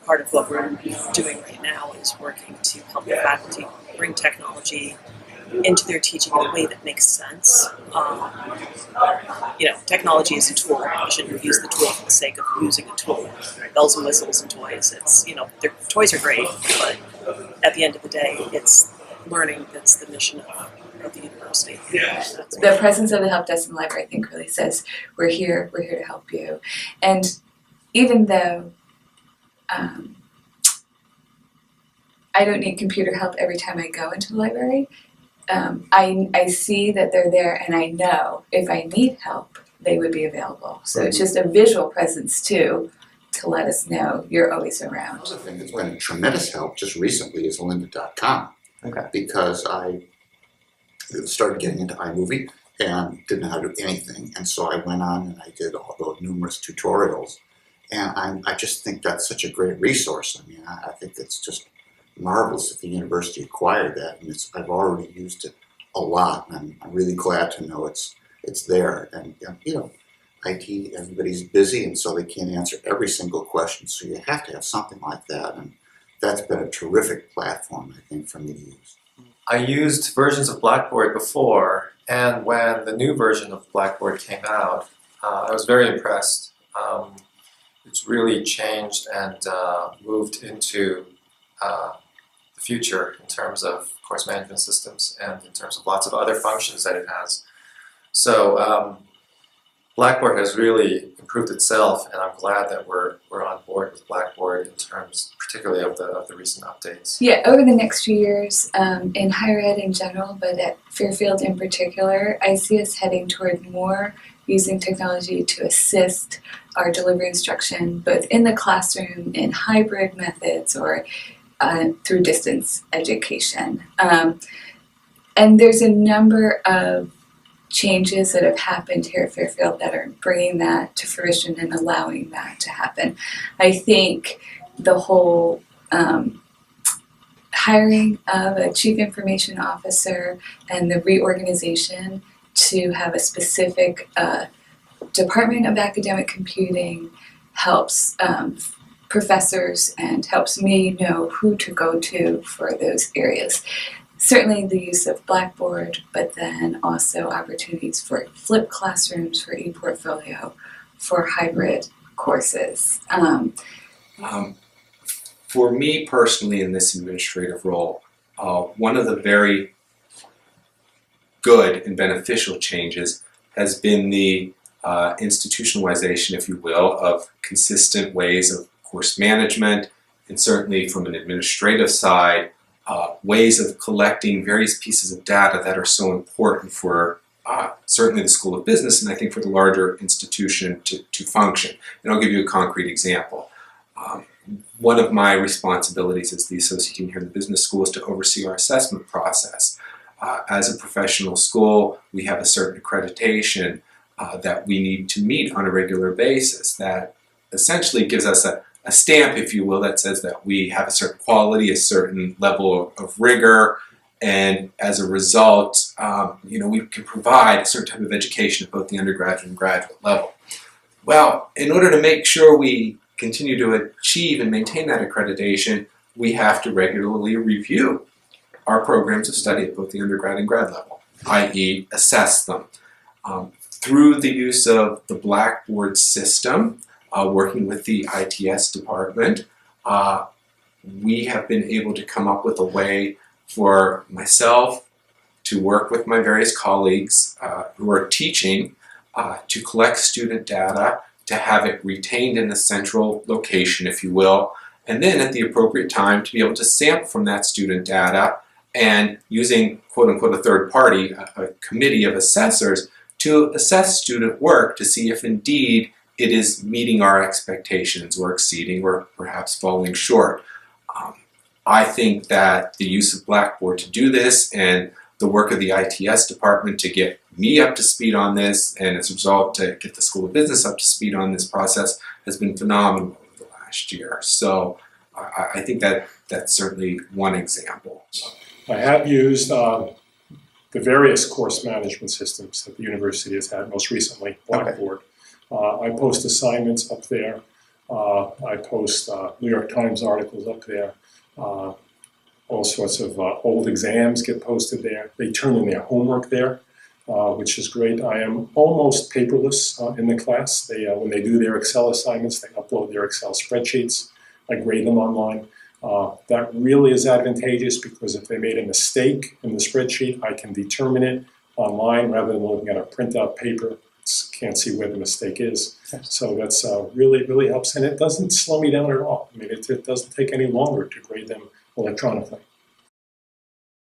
part of what we're doing right now is working to help the faculty bring technology into their teaching in a way that makes sense. Technology is a tool. You shouldn't use the tool for the sake of using a tool. Bells and whistles and toys. Their toys are great, but at the end of the day, it's learning that's the mission of the university. The presence of the help desk in the library, I think, really says we're here to help you. And even though I don't need computer help every time I go into the library, I see that they're there, and I know if I need help, they would be available. So it's just a visual presence too, to let us know you're always around. Another thing that's been a tremendous help just recently is lynda.com. Okay. Because I started getting into iMovie and didn't know how to do anything, and so I went on and I did all those numerous tutorials, and I just think that's such a great resource. I mean, I think it's just marvelous that the university acquired that, and I've already used it a lot, and I'm really glad to know it's there. And IT, everybody's busy, and so they can't answer every single question, so you have to have something like that, and that's been a terrific platform, I think, for me to use. I used versions of Blackboard before, and when the new version of Blackboard came out, I was very impressed. It's really changed and moved into the future in terms of course management systems and in terms of lots of other functions that it has. So Blackboard has really improved itself, and I'm glad that we're on board with Blackboard in terms particularly of the recent updates. Yeah, over the next few years, in higher ed in general, but at Fairfield in particular, I see us heading toward more using technology to assist our delivery instruction, both in the classroom, in hybrid methods, or through distance education. And there's a number of changes that have happened here at Fairfield that are bringing that to fruition and allowing that to happen. I think the whole hiring of a chief information officer and the reorganization to have a specific department of academic computing helps professors and helps me know who to go to for those areas. Certainly the use of Blackboard, but then also opportunities for flipped classrooms, for ePortfolio, for hybrid courses. For me personally in this administrative role, one of the very good and beneficial changes has been the institutionalization, if you will, of consistent ways of course management, and certainly from an administrative side, ways of collecting various pieces of data that are so important for certainly the School of Business, and I think for the larger institution to function. And I'll give you a concrete example. One of my responsibilities as the Associate Dean here in the Business School is to oversee our assessment process. As a professional school, we have a certain accreditation that we need to meet on a regular basis that essentially gives us a stamp, if you will, that says that we have a certain quality, a certain level of rigor, and as a result, we can provide a certain type of education at both the undergraduate and graduate level. Well, in order to make sure we continue to achieve and maintain that accreditation, we have to regularly review our programs of study at both the undergrad and grad level, i.e. assess them. Through the use of the Blackboard system, working with the ITS department, we have been able to come up with a way for myself to work with my various colleagues who are teaching to collect student data, to have it retained in a central location, if you will, and then at the appropriate time to be able to sample from that student data and using quote-unquote a third party, a committee of assessors, to assess student work to see if indeed it is meeting our expectations or exceeding or perhaps falling short. I think that the use of Blackboard to do this and the work of the ITS department to get me up to speed on this and as a result to get the School of Business up to speed on this process has been phenomenal over the last year. So I think that that's certainly one example. I have used the various course management systems that the university has had, most recently Blackboard. I post assignments up there. I post New York Times articles up there. All sorts of old exams get posted there. They turn in their homework there, which is great. I am almost paperless in the class. They, when they do their Excel assignments, they upload their Excel spreadsheets. I grade them online. That really is advantageous because if they made a mistake in the spreadsheet, I can determine it online rather than looking at a printout paper. Can't see where the mistake is. So that's really helps, and it doesn't slow me down at all. I mean, it doesn't take any longer to grade them electronically.